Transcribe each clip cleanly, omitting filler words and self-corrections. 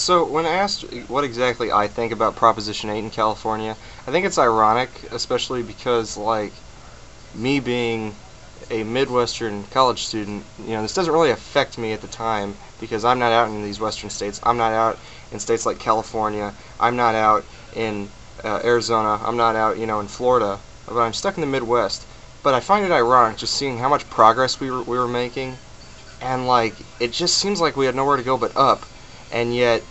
So when asked what exactly I think about Proposition 8 in California, I think it's ironic, especially because, like, me being a Midwestern college student, this doesn't really affect me at the time because I'm not out in these Western states. I'm not out in states like California. I'm not out in Arizona. I'm not out, in Florida. But I'm stuck in the Midwest. But I find it ironic just seeing how much progress we were making, and like it just seems like we had nowhere to go but up, and yet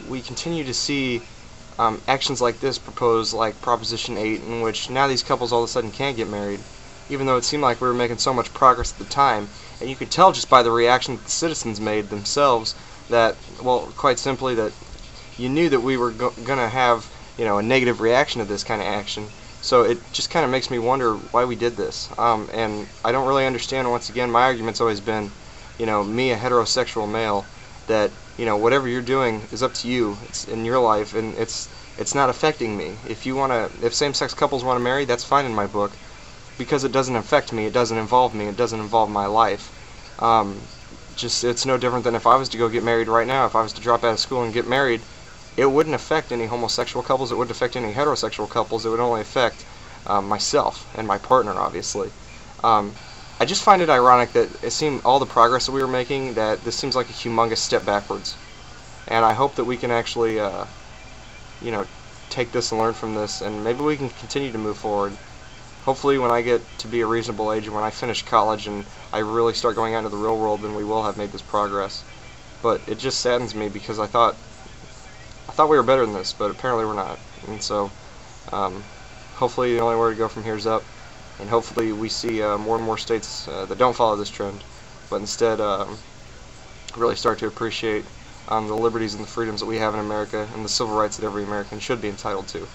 we continue to see actions like this proposed, like Proposition 8, in which now these couples all of a sudden can't get married, even though it seemed like we were making so much progress at the time. And you could tell just by the reaction that the citizens made themselves that, well, quite simply, that you knew that we were going to have, a negative reaction to this kind of action. So it just kind of makes me wonder why we did this. And I don't really understand. Once again, my argument's always been, me, a heterosexual male, that, whatever you're doing is up to you. It's in your life, and it's not affecting me. If same-sex couples want to marry, that's fine in my book, because it doesn't affect me, it doesn't involve me, it doesn't involve my life. It's no different than if I was to go get married right now. If I was to drop out of school and get married, it wouldn't affect any homosexual couples, it wouldn't affect any heterosexual couples, it would only affect myself and my partner, obviously. I just find it ironic that it seemed all the progress that we were making, that this seems like a humongous step backwards. And I hope that we can actually, take this and learn from this, and maybe we can continue to move forward. Hopefully when I get to be a reasonable age and when I finish college and I really start going out into the real world, then we will have made this progress. But it just saddens me because I thought we were better than this, but apparently we're not. And so hopefully the only way to go from here is up, and hopefully we see more and more states that don't follow this trend, but instead really start to appreciate the liberties and the freedoms that we have in America and the civil rights that every American should be entitled to,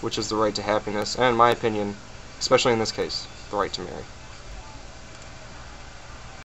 which is the right to happiness, and in my opinion, especially in this case, the right to marry.